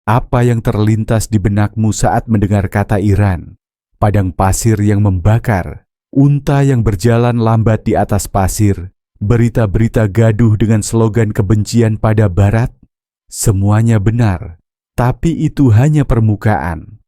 Apa yang terlintas di benakmu saat mendengar kata Iran? Padang pasir yang membakar, unta yang berjalan lambat di atas pasir, berita-berita gaduh dengan slogan kebencian pada Barat? Semuanya benar, tapi itu hanya permukaan.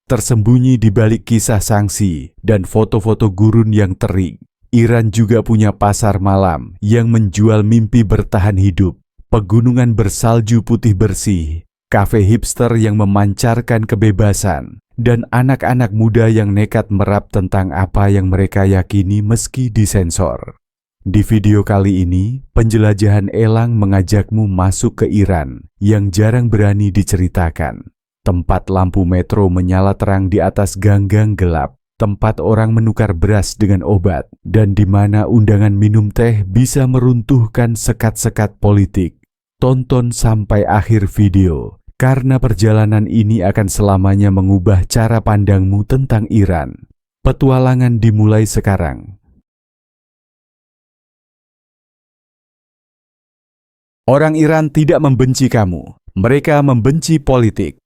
Tersembunyi di balik kisah sanksi dan foto-foto gurun yang terik, Iran juga punya pasar malam yang menjual mimpi bertahan hidup, pegunungan bersalju putih bersih, kafe hipster yang memancarkan kebebasan, dan anak-anak muda yang nekat merap tentang apa yang mereka yakini meski disensor. Di video kali ini, penjelajahan Elang mengajakmu masuk ke Iran yang jarang berani diceritakan. Tempat lampu metro menyala terang di atas gang-gang gelap, tempat orang menukar beras dengan obat, dan di mana undangan minum teh bisa meruntuhkan sekat-sekat politik. Tonton sampai akhir video, karena perjalanan ini akan selamanya mengubah cara pandangmu tentang Iran. Petualangan dimulai sekarang. Orang Iran tidak membenci kamu, mereka membenci politik.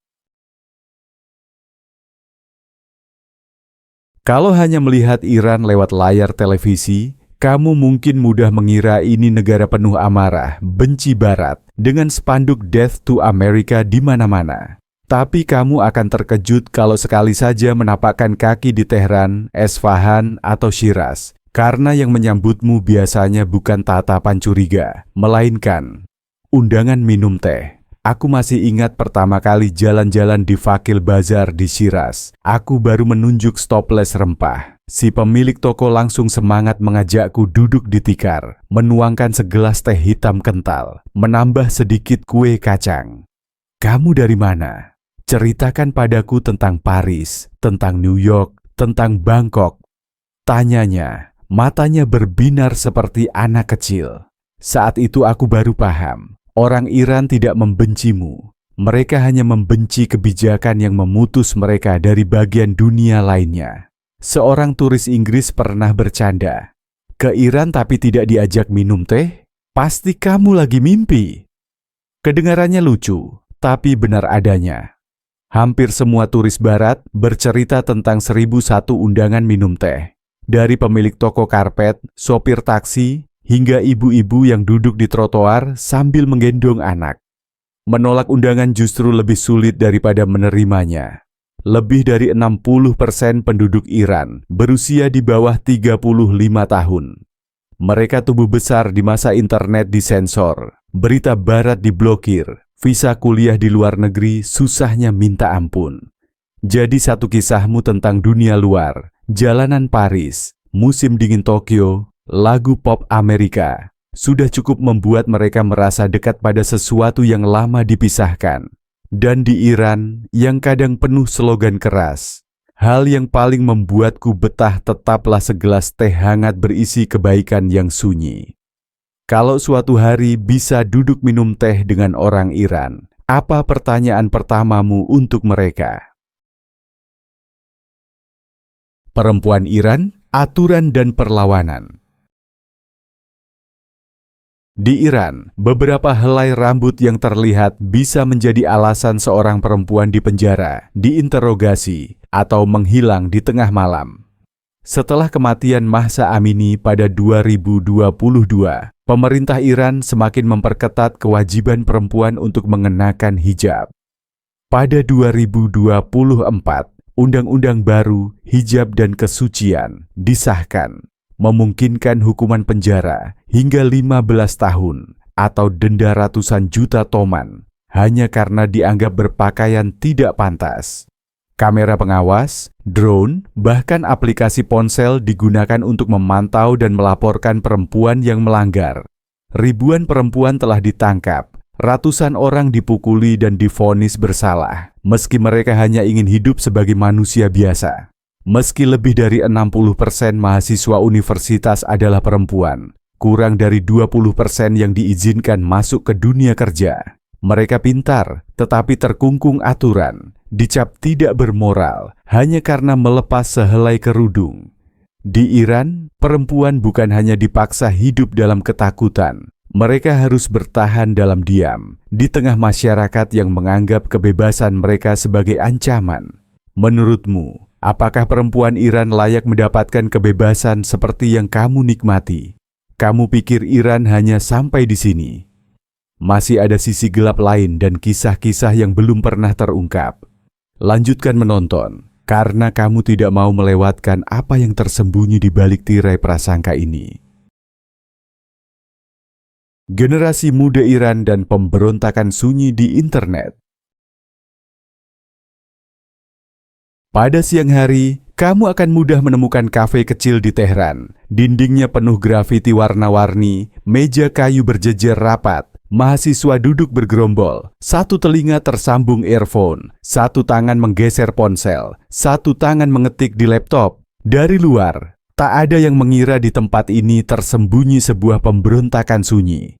Kalau hanya melihat Iran lewat layar televisi, kamu mungkin mudah mengira ini negara penuh amarah, benci Barat, dengan spanduk Death to America di mana-mana. Tapi kamu akan terkejut kalau sekali saja menapakkan kaki di Tehran, Esfahan, atau Shiraz, karena yang menyambutmu biasanya bukan tatapan curiga, melainkan undangan minum teh. Aku masih ingat pertama kali jalan-jalan di Fakil Bazar di Shiraz. Aku baru menunjuk stoples rempah. Si pemilik toko langsung semangat mengajakku duduk di tikar, menuangkan segelas teh hitam kental, menambah sedikit kue kacang. Kamu dari mana? Ceritakan padaku tentang Paris, tentang New York, tentang Bangkok. Tanyanya, matanya berbinar seperti anak kecil. Saat itu aku baru paham. Orang Iran tidak membencimu, mereka hanya membenci kebijakan yang memutus mereka dari bagian dunia lainnya. Seorang turis Inggris pernah bercanda, "Ke Iran tapi tidak diajak minum teh? Pasti kamu lagi mimpi." Kedengarannya lucu, tapi benar adanya. Hampir semua turis Barat bercerita tentang 1001 undangan minum teh. Dari pemilik toko karpet, sopir taksi, hingga ibu-ibu yang duduk di trotoar sambil menggendong anak. Menolak undangan justru lebih sulit daripada menerimanya. Lebih dari 60% penduduk Iran berusia di bawah 35 tahun. Mereka tumbuh besar di masa internet disensor, berita Barat diblokir, visa kuliah di luar negeri susahnya minta ampun. Jadi satu kisahmu tentang dunia luar, jalanan Paris, musim dingin Tokyo, lagu pop Amerika, sudah cukup membuat mereka merasa dekat pada sesuatu yang lama dipisahkan. Dan di Iran, yang kadang penuh slogan keras, hal yang paling membuatku betah tetaplah segelas teh hangat berisi kebaikan yang sunyi. Kalau suatu hari bisa duduk minum teh dengan orang Iran, apa pertanyaan pertamamu untuk mereka? Perempuan Iran, aturan dan perlawanan. Di Iran, beberapa helai rambut yang terlihat bisa menjadi alasan seorang perempuan dipenjara, diinterogasi, atau menghilang di tengah malam. Setelah kematian Mahsa Amini pada 2022, pemerintah Iran semakin memperketat kewajiban perempuan untuk mengenakan hijab. Pada 2024, Undang-Undang baru Hijab dan Kesucian disahkan, memungkinkan hukuman penjara hingga 15 tahun atau denda ratusan juta toman hanya karena dianggap berpakaian tidak pantas. Kamera pengawas, drone, bahkan aplikasi ponsel digunakan untuk memantau dan melaporkan perempuan yang melanggar. Ribuan perempuan telah ditangkap, ratusan orang dipukuli dan divonis bersalah, meski mereka hanya ingin hidup sebagai manusia biasa. Meski lebih dari 60% mahasiswa universitas adalah perempuan, kurang dari 20% yang diizinkan masuk ke dunia kerja. Mereka pintar, tetapi terkungkung aturan, dicap tidak bermoral, hanya karena melepas sehelai kerudung. Di Iran, perempuan bukan hanya dipaksa hidup dalam ketakutan, Mereka harus bertahan dalam diam di tengah masyarakat yang menganggap kebebasan mereka sebagai ancaman. Menurutmu, apakah perempuan Iran layak mendapatkan kebebasan seperti yang kamu nikmati? Kamu pikir Iran hanya sampai di sini? Masih ada sisi gelap lain dan kisah-kisah yang belum pernah terungkap. Lanjutkan menonton, karena kamu tidak mau melewatkan apa yang tersembunyi di balik tirai prasangka ini. Generasi muda Iran dan pemberontakan sunyi di internet. Pada siang hari, kamu akan mudah menemukan kafe kecil di Teheran. Dindingnya penuh grafiti warna-warni, meja kayu berjejer rapat, mahasiswa duduk bergerombol, satu telinga tersambung earphone, satu tangan menggeser ponsel, satu tangan mengetik di laptop. Dari luar, tak ada yang mengira di tempat ini tersembunyi sebuah pemberontakan sunyi.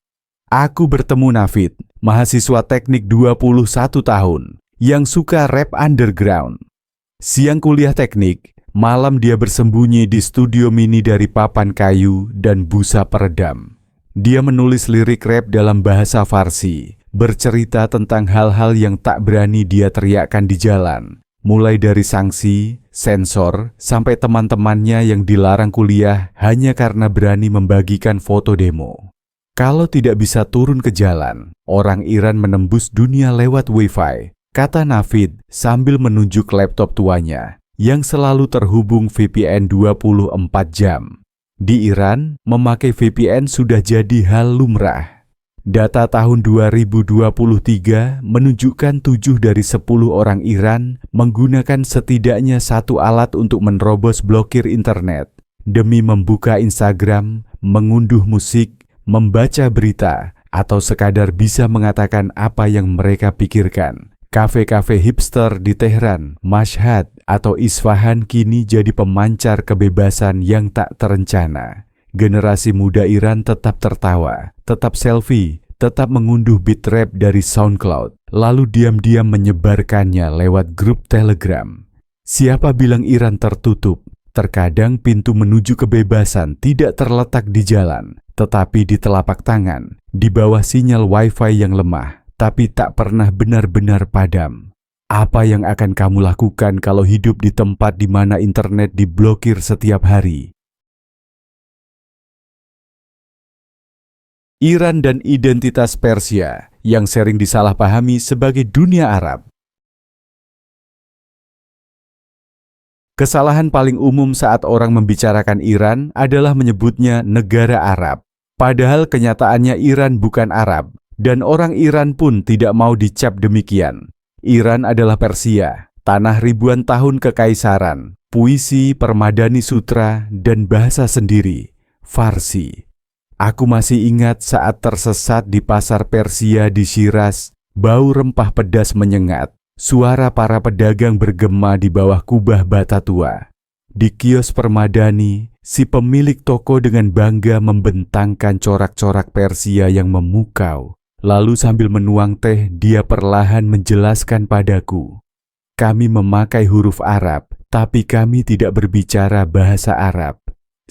Aku bertemu Navid, mahasiswa teknik 21 tahun, yang suka rap underground. Siang kuliah teknik, malam dia bersembunyi di studio mini dari papan kayu dan busa peredam. Dia menulis lirik rap dalam bahasa Farsi, bercerita tentang hal-hal yang tak berani dia teriakkan di jalan, mulai dari sanksi, sensor, sampai teman-temannya yang dilarang kuliah hanya karena berani membagikan foto demo. Kalau tidak bisa turun ke jalan, orang Iran menembus dunia lewat Wi-Fi, kata Navid sambil menunjuk laptop tuanya yang selalu terhubung VPN 24 jam. Di Iran, memakai VPN sudah jadi hal lumrah. Data tahun 2023 menunjukkan 7 dari 10 orang Iran menggunakan setidaknya satu alat untuk menerobos blokir internet demi membuka Instagram, mengunduh musik, membaca berita, atau sekadar bisa mengatakan apa yang mereka pikirkan. Kafe-kafe hipster di Teheran, Mashhad, atau Isfahan kini jadi pemancar kebebasan yang tak terencana. Generasi muda Iran tetap tertawa, tetap selfie, tetap mengunduh beat rap dari SoundCloud, lalu diam-diam menyebarkannya lewat grup Telegram. Siapa bilang Iran tertutup? Terkadang pintu menuju kebebasan tidak terletak di jalan, tetapi di telapak tangan, di bawah sinyal Wi-Fi yang lemah, tapi tak pernah benar-benar padam. Apa yang akan kamu lakukan kalau hidup di tempat di mana internet diblokir setiap hari? Iran dan identitas Persia yang sering disalahpahami sebagai dunia Arab. Kesalahan paling umum saat orang membicarakan Iran adalah menyebutnya negara Arab. Padahal kenyataannya Iran bukan Arab, dan orang Iran pun tidak mau dicap demikian. Iran adalah Persia, tanah ribuan tahun kekaisaran, puisi, permadani sutra, dan bahasa sendiri, Farsi. Aku masih ingat saat tersesat di pasar Persia di Shiraz, bau rempah pedas menyengat. Suara para pedagang bergema di bawah kubah bata tua. Di kios permadani, si pemilik toko dengan bangga membentangkan corak-corak Persia yang memukau. Lalu sambil menuang teh, dia perlahan menjelaskan padaku. Kami memakai huruf Arab, tapi kami tidak berbicara bahasa Arab.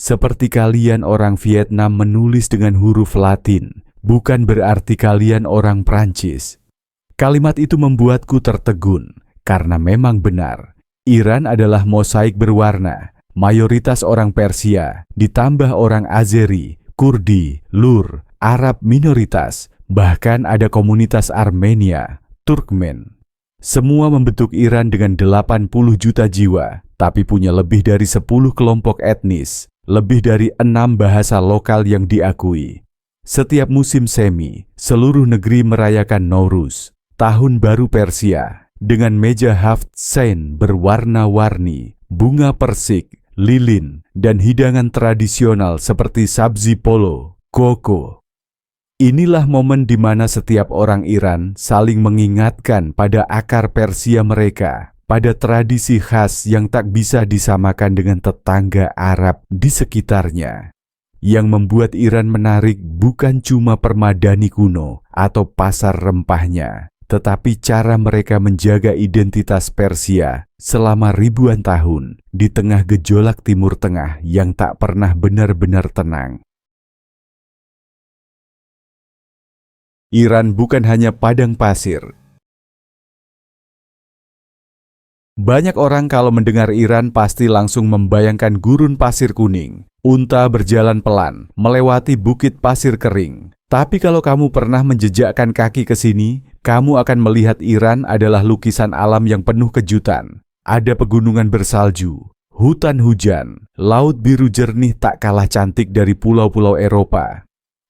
Seperti kalian orang Vietnam menulis dengan huruf Latin, bukan berarti kalian orang Prancis. Kalimat itu membuatku tertegun, karena memang benar. Iran adalah mosaik berwarna, mayoritas orang Persia, ditambah orang Azeri, Kurdi, Lur, Arab minoritas, bahkan ada komunitas Armenia, Turkmen. Semua membentuk Iran dengan 80 juta jiwa, tapi punya lebih dari 10 kelompok etnis, lebih dari 6 bahasa lokal yang diakui. Setiap musim semi, seluruh negeri merayakan Nowruz, Tahun Baru Persia, dengan meja haft sein berwarna-warni, bunga persik, lilin, dan hidangan tradisional seperti sabzi polo, koko. Inilah momen di mana setiap orang Iran saling mengingatkan pada akar Persia mereka, pada tradisi khas yang tak bisa disamakan dengan tetangga Arab di sekitarnya. Yang membuat Iran menarik bukan cuma permadani kuno atau pasar rempahnya, tetapi cara mereka menjaga identitas Persia selama ribuan tahun di tengah gejolak Timur Tengah yang tak pernah benar-benar tenang. Iran bukan hanya padang pasir. Banyak orang kalau mendengar Iran pasti langsung membayangkan gurun pasir kuning, unta berjalan pelan, melewati bukit pasir kering. Tapi kalau kamu pernah menjejakkan kaki ke sini, kamu akan melihat Iran adalah lukisan alam yang penuh kejutan. Ada pegunungan bersalju, hutan hujan, laut biru jernih tak kalah cantik dari pulau-pulau Eropa.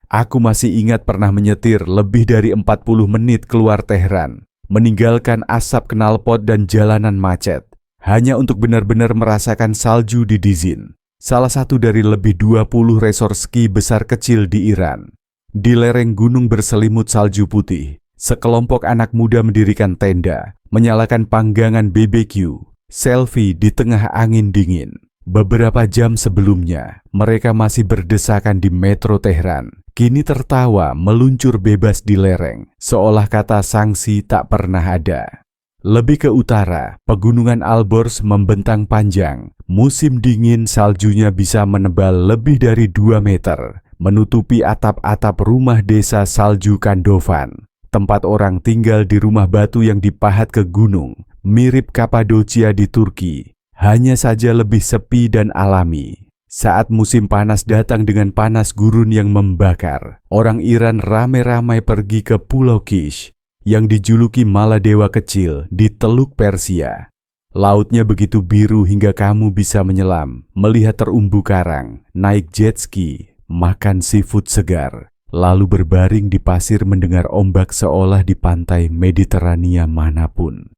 Aku masih ingat pernah menyetir lebih dari 40 menit keluar Teheran, meninggalkan asap knalpot dan jalanan macet, hanya untuk benar-benar merasakan salju di Dizin, salah satu dari lebih 20 resor ski besar kecil di Iran. Di lereng gunung berselimut salju putih, sekelompok anak muda mendirikan tenda, menyalakan panggangan BBQ, selfie di tengah angin dingin. Beberapa jam sebelumnya, mereka masih berdesakan di metro Teheran. Kini tertawa meluncur bebas di lereng, seolah kata sanksi tak pernah ada. Lebih ke utara, pegunungan Alborz membentang panjang. Musim dingin saljunya bisa menebal lebih dari 2 meter, menutupi atap-atap rumah desa salju Kandovan. Tempat orang tinggal di rumah batu yang dipahat ke gunung, mirip Kapadocia di Turki. Hanya saja lebih sepi dan alami. Saat musim panas datang dengan panas gurun yang membakar, orang Iran ramai-ramai pergi ke Pulau Kish yang dijuluki Maladewa kecil di Teluk Persia. Lautnya begitu biru hingga kamu bisa menyelam, melihat terumbu karang, naik jet ski, makan seafood segar, lalu berbaring di pasir mendengar ombak seolah di pantai Mediterania manapun.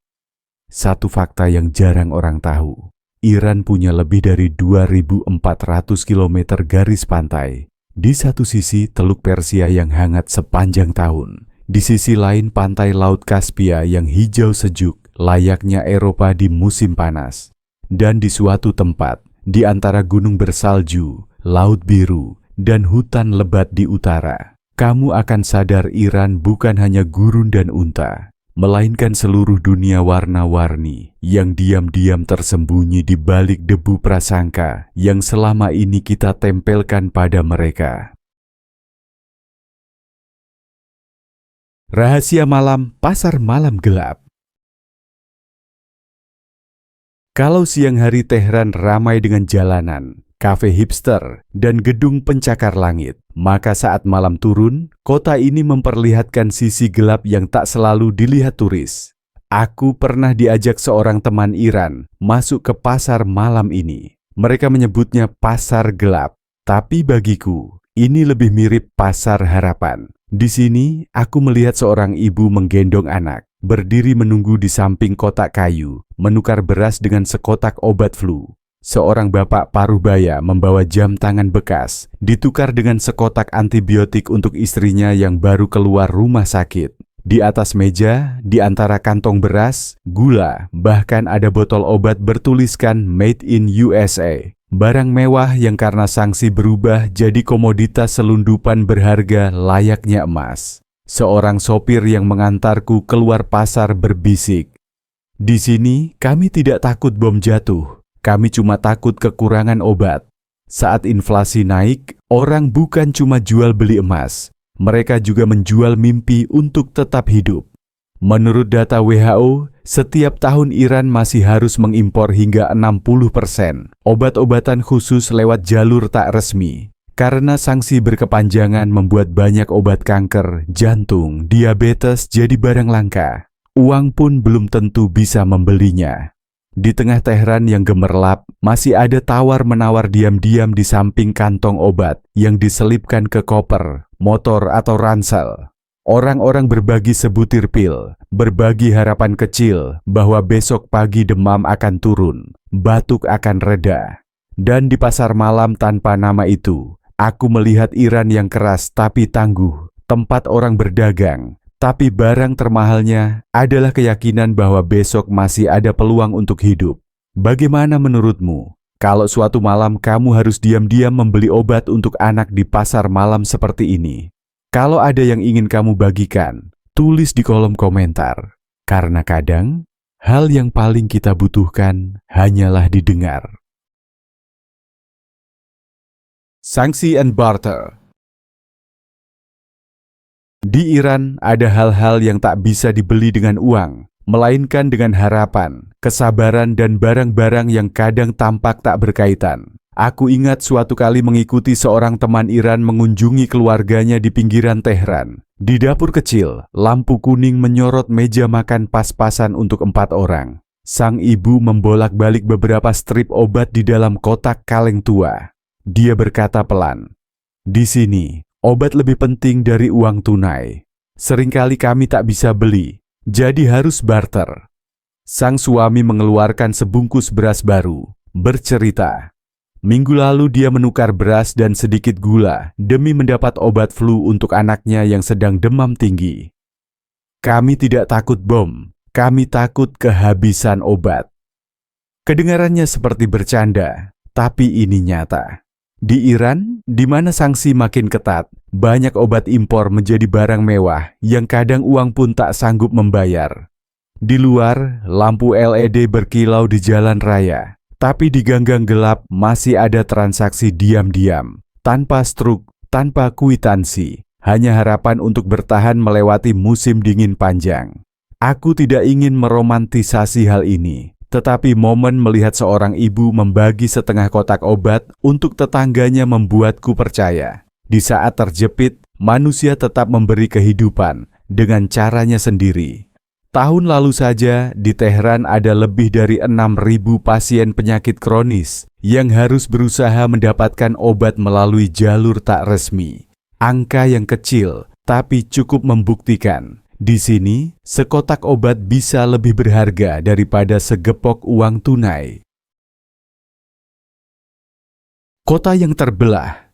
Satu fakta yang jarang orang tahu, Iran punya lebih dari 2.400 km garis pantai. Di satu sisi Teluk Persia yang hangat sepanjang tahun, di sisi lain pantai Laut Kaspia yang hijau sejuk, layaknya Eropa di musim panas. Dan di suatu tempat, di antara gunung bersalju, laut biru, dan hutan lebat di utara, kamu akan sadar Iran bukan hanya gurun dan unta, melainkan seluruh dunia warna-warni yang diam-diam tersembunyi di balik debu prasangka yang selama ini kita tempelkan pada mereka. Rahasia malam pasar malam gelap. Kalau siang hari Teheran ramai dengan jalanan, kafe hipster, dan gedung pencakar langit, maka saat malam turun, kota ini memperlihatkan sisi gelap yang tak selalu dilihat turis. Aku pernah diajak seorang teman Iran masuk ke pasar malam ini. Mereka menyebutnya pasar gelap, tapi bagiku, ini lebih mirip pasar harapan. Di sini, aku melihat seorang ibu menggendong anak, berdiri menunggu di samping kotak kayu, menukar beras dengan sekotak obat flu. Seorang bapak parubaya membawa jam tangan bekas, ditukar dengan sekotak antibiotik untuk istrinya yang baru keluar rumah sakit. Di atas meja, di antara kantong beras, gula, bahkan ada botol obat bertuliskan Made in USA. Barang mewah yang karena sanksi berubah jadi komoditas selundupan berharga layaknya emas. Seorang sopir yang mengantarku keluar pasar berbisik, "Di sini kami tidak takut bom jatuh. Kami cuma takut kekurangan obat." Saat inflasi naik, orang bukan cuma jual beli emas, mereka juga menjual mimpi untuk tetap hidup. Menurut data WHO, setiap tahun Iran masih harus mengimpor hingga 60% obat-obatan khusus lewat jalur tak resmi. Karena sanksi berkepanjangan membuat banyak obat kanker, jantung, diabetes jadi barang langka. Uang pun belum tentu bisa membelinya. Di tengah Teheran yang gemerlap, masih ada tawar-menawar diam-diam di samping kantong obat yang diselipkan ke koper, motor atau ransel. Orang-orang berbagi sebutir pil, berbagi harapan kecil bahwa besok pagi demam akan turun, batuk akan reda. Dan di pasar malam tanpa nama itu, aku melihat Iran yang keras tapi tangguh, tempat orang berdagang. Tapi barang termahalnya adalah keyakinan bahwa besok masih ada peluang untuk hidup. Bagaimana menurutmu? Kalau suatu malam kamu harus diam-diam membeli obat untuk anak di pasar malam seperti ini. Kalau ada yang ingin kamu bagikan, tulis di kolom komentar. Karena kadang, hal yang paling kita butuhkan hanyalah didengar. Sanksi and barter. Di Iran ada hal-hal yang tak bisa dibeli dengan uang, melainkan dengan harapan, kesabaran dan barang-barang yang kadang tampak tak berkaitan. Aku ingat suatu kali mengikuti seorang teman Iran mengunjungi keluarganya di pinggiran Tehran. Di dapur kecil, lampu kuning menyorot meja makan pas-pasan untuk 4 orang. Sang ibu membolak-balik beberapa strip obat di dalam kotak kaleng tua. Dia berkata pelan, "Di sini, obat lebih penting dari uang tunai. Seringkali kami tak bisa beli, jadi harus barter." Sang suami mengeluarkan sebungkus beras baru, bercerita, minggu lalu dia menukar beras dan sedikit gula demi mendapat obat flu untuk anaknya yang sedang demam tinggi. "Kami tidak takut bom, kami takut kehabisan obat." Kedengarannya seperti bercanda, tapi ini nyata. Di Iran, di mana sanksi makin ketat, banyak obat impor menjadi barang mewah yang kadang uang pun tak sanggup membayar. Di luar, lampu LED berkilau di jalan raya. Tapi di ganggang gelap masih ada transaksi diam-diam, tanpa struk, tanpa kwitansi, hanya harapan untuk bertahan melewati musim dingin panjang. Aku tidak ingin meromantisasi hal ini, tetapi momen melihat seorang ibu membagi setengah kotak obat untuk tetangganya membuatku percaya. Di saat terjepit, manusia tetap memberi kehidupan dengan caranya sendiri. Tahun lalu saja, di Tehran ada lebih dari 6.000 pasien penyakit kronis yang harus berusaha mendapatkan obat melalui jalur tak resmi. Angka yang kecil, tapi cukup membuktikan. Di sini, sekotak obat bisa lebih berharga daripada segepok uang tunai. Kota yang terbelah.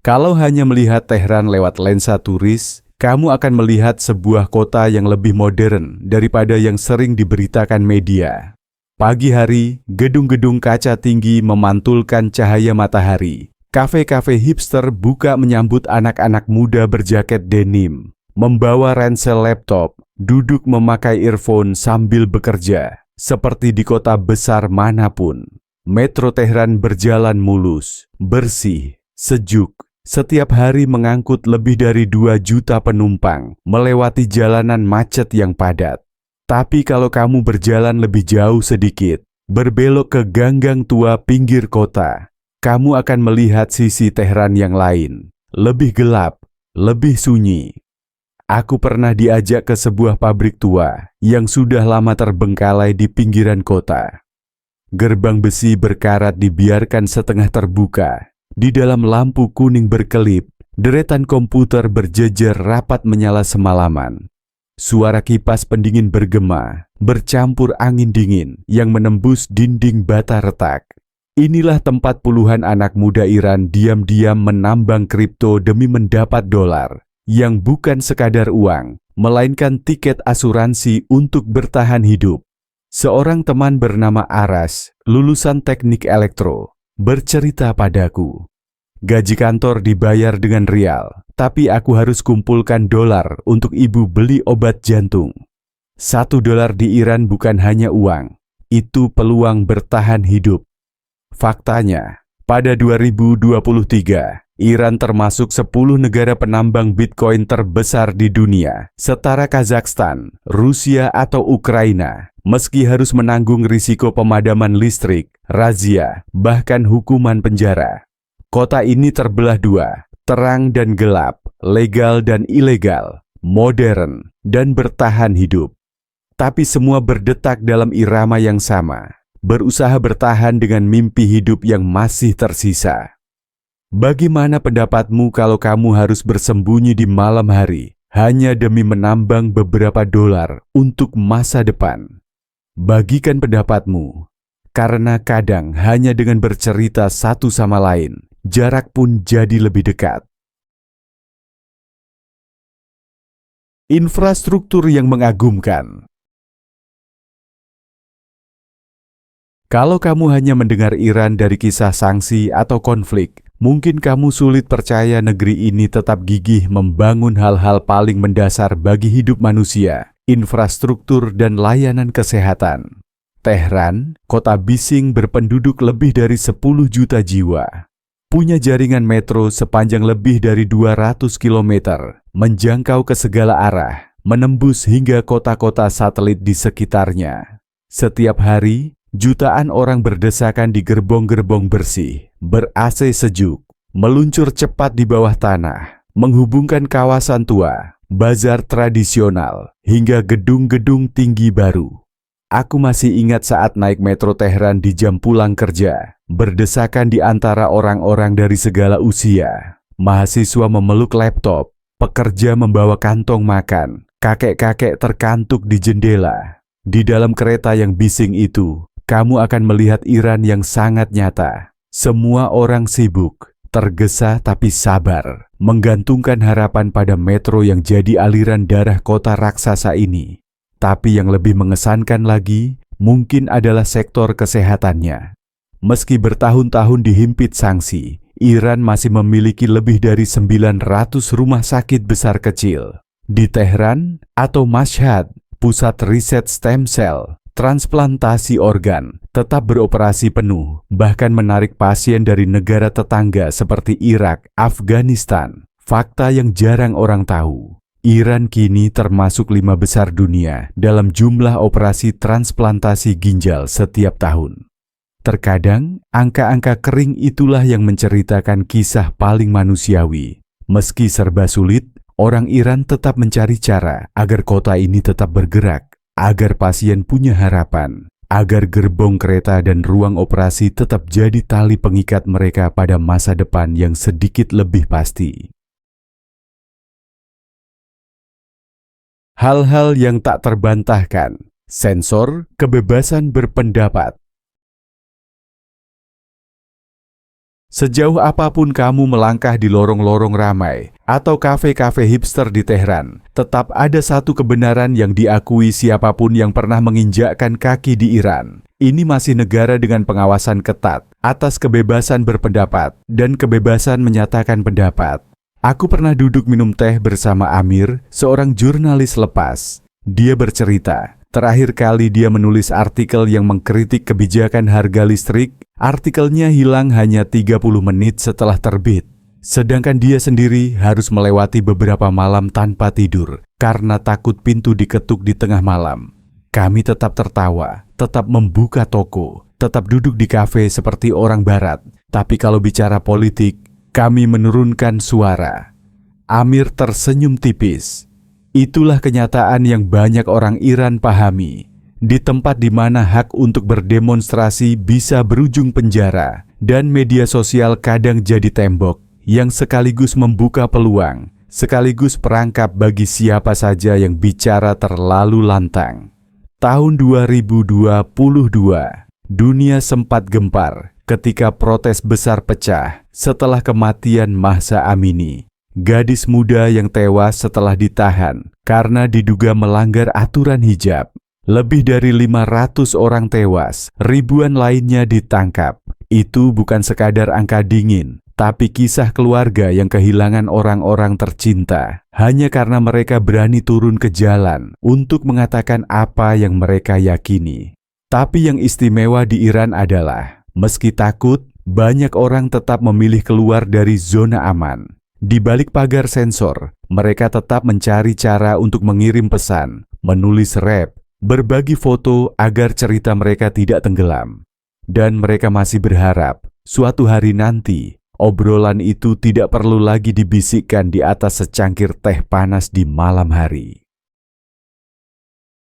Kalau hanya melihat Tehran lewat lensa turis, kamu akan melihat sebuah kota yang lebih modern daripada yang sering diberitakan media. Pagi hari, gedung-gedung kaca tinggi memantulkan cahaya matahari. Kafe-kafe hipster buka menyambut anak-anak muda berjaket denim, membawa ransel laptop, duduk memakai earphone sambil bekerja, seperti di kota besar manapun. Metro Tehran berjalan mulus, bersih, sejuk. Setiap hari mengangkut lebih dari 2 juta penumpang melewati jalanan macet yang padat. Tapi kalau kamu berjalan lebih jauh sedikit, berbelok ke ganggang tua pinggir kota, kamu akan melihat sisi Tehran yang lain, lebih gelap, lebih sunyi. Aku pernah diajak ke sebuah pabrik tua yang sudah lama terbengkalai di pinggiran kota. Gerbang besi berkarat dibiarkan setengah terbuka. Di dalam lampu kuning berkelip, deretan komputer berjejer rapat menyala semalaman. Suara kipas pendingin bergema, bercampur angin dingin yang menembus dinding bata retak. Inilah tempat puluhan anak muda Iran diam-diam menambang kripto demi mendapat dolar, yang bukan sekadar uang, melainkan tiket asuransi untuk bertahan hidup. Seorang teman bernama Aras, lulusan teknik elektro, bercerita padaku, "Gaji kantor dibayar dengan rial, tapi aku harus kumpulkan dolar untuk ibu beli obat jantung." $1 di Iran bukan hanya uang, itu peluang bertahan hidup. Faktanya, pada 2023, Iran termasuk 10 negara penambang Bitcoin terbesar di dunia, setara Kazakhstan, Rusia atau Ukraina. Meski harus menanggung risiko pemadaman listrik, razia, bahkan hukuman penjara. Kota ini terbelah dua, terang dan gelap, legal dan ilegal, modern dan bertahan hidup. Tapi semua berdetak dalam irama yang sama, berusaha bertahan dengan mimpi hidup yang masih tersisa. Bagaimana pendapatmu kalau kamu harus bersembunyi di malam hari, hanya demi menambang beberapa dolar untuk masa depan? Bagikan pendapatmu, karena kadang hanya dengan bercerita satu sama lain, jarak pun jadi lebih dekat. Infrastruktur yang mengagumkan. Kalau kamu hanya mendengar Iran dari kisah sanksi atau konflik, mungkin kamu sulit percaya negeri ini tetap gigih membangun hal-hal paling mendasar bagi hidup manusia. Infrastruktur dan layanan kesehatan. Tehran, kota bising berpenduduk lebih dari 10 juta jiwa. punya jaringan metro sepanjang lebih dari 200 km, menjangkau ke segala arah, menembus hingga kota-kota satelit di sekitarnya. Setiap hari, jutaan orang berdesakan di gerbong-gerbong bersih, ber-AC sejuk, meluncur cepat di bawah tanah, menghubungkan kawasan tua, bazar tradisional, hingga gedung-gedung tinggi baru. Aku masih ingat saat naik metro Teheran di jam pulang kerja, berdesakan di antara orang-orang dari segala usia. Mahasiswa memeluk laptop, pekerja membawa kantong makan, kakek-kakek terkantuk di jendela. Di dalam kereta yang bising itu, kamu akan melihat Iran yang sangat nyata. Semua orang sibuk, tergesa tapi sabar, menggantungkan harapan pada metro yang jadi aliran darah kota raksasa ini. Tapi yang lebih mengesankan lagi, mungkin adalah sektor kesehatannya. Meski bertahun-tahun dihimpit sanksi, Iran masih memiliki lebih dari 900 rumah sakit besar kecil. Di Tehran atau Mashhad, pusat riset stem cell, transplantasi organ, tetap beroperasi penuh, bahkan menarik pasien dari negara tetangga seperti Irak, Afghanistan. Fakta yang jarang orang tahu. Iran kini termasuk 5 besar dunia dalam jumlah operasi transplantasi ginjal setiap tahun. Terkadang, angka-angka kering itulah yang menceritakan kisah paling manusiawi. Meski serba sulit, orang Iran tetap mencari cara agar kota ini tetap bergerak, agar pasien punya harapan, agar gerbong kereta dan ruang operasi tetap jadi tali pengikat mereka pada masa depan yang sedikit lebih pasti. Hal-hal yang tak terbantahkan, sensor kebebasan berpendapat. Sejauh apapun kamu melangkah di lorong-lorong ramai atau kafe-kafe hipster di Teheran, tetap ada satu kebenaran yang diakui siapapun yang pernah menginjakkan kaki di Iran. Ini masih negara dengan pengawasan ketat atas kebebasan berpendapat dan kebebasan menyatakan pendapat. Aku pernah duduk minum teh bersama Amir, seorang jurnalis lepas. Dia bercerita, terakhir kali dia menulis artikel yang mengkritik kebijakan harga listrik, artikelnya hilang hanya 30 menit setelah terbit. Sedangkan dia sendiri harus melewati beberapa malam tanpa tidur, karena takut pintu diketuk di tengah malam. Kami tetap tertawa, tetap membuka toko, tetap duduk di kafe seperti orang barat. Tapi kalau bicara politik, kami menurunkan suara. Amir tersenyum tipis. Itulah kenyataan yang banyak orang Iran pahami. Di tempat di mana hak untuk berdemonstrasi bisa berujung penjara, dan media sosial kadang jadi tembok yang sekaligus membuka peluang, sekaligus perangkap bagi siapa saja yang bicara terlalu lantang. Tahun 2022, dunia sempat gempar ketika protes besar pecah setelah kematian Mahsa Amini, gadis muda yang tewas setelah ditahan karena diduga melanggar aturan hijab. Lebih dari 500 orang tewas, ribuan lainnya ditangkap. Itu bukan sekadar angka dingin, tapi kisah keluarga yang kehilangan orang-orang tercinta hanya karena mereka berani turun ke jalan untuk mengatakan apa yang mereka yakini. Tapi yang istimewa di Iran adalah, meski takut, banyak orang tetap memilih keluar dari zona aman. Di balik pagar sensor, mereka tetap mencari cara untuk mengirim pesan, menulis rap, berbagi foto agar cerita mereka tidak tenggelam. Dan mereka masih berharap, suatu hari nanti, obrolan itu tidak perlu lagi dibisikkan di atas secangkir teh panas di malam hari.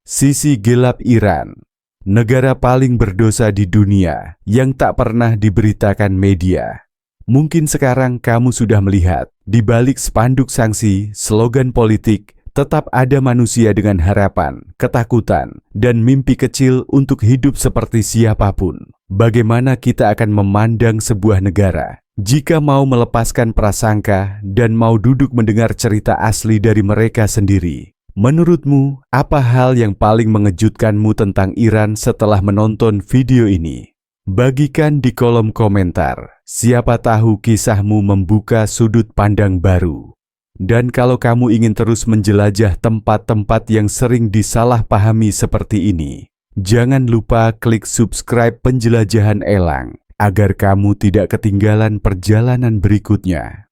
Sisi gelap Iran, negara paling berdosa di dunia yang tak pernah diberitakan media. Mungkin sekarang kamu sudah melihat, di balik spanduk sanksi, slogan politik, tetap ada manusia dengan harapan, ketakutan, dan mimpi kecil untuk hidup seperti siapapun. Bagaimana kita akan memandang sebuah negara jika mau melepaskan prasangka dan mau duduk mendengar cerita asli dari mereka sendiri? Menurutmu, apa hal yang paling mengejutkanmu tentang Iran setelah menonton video ini? Bagikan di kolom komentar. Siapa tahu kisahmu membuka sudut pandang baru. Dan kalau kamu ingin terus menjelajah tempat-tempat yang sering disalahpahami seperti ini, jangan lupa klik subscribe Penjelajahan Elang agar kamu tidak ketinggalan perjalanan berikutnya.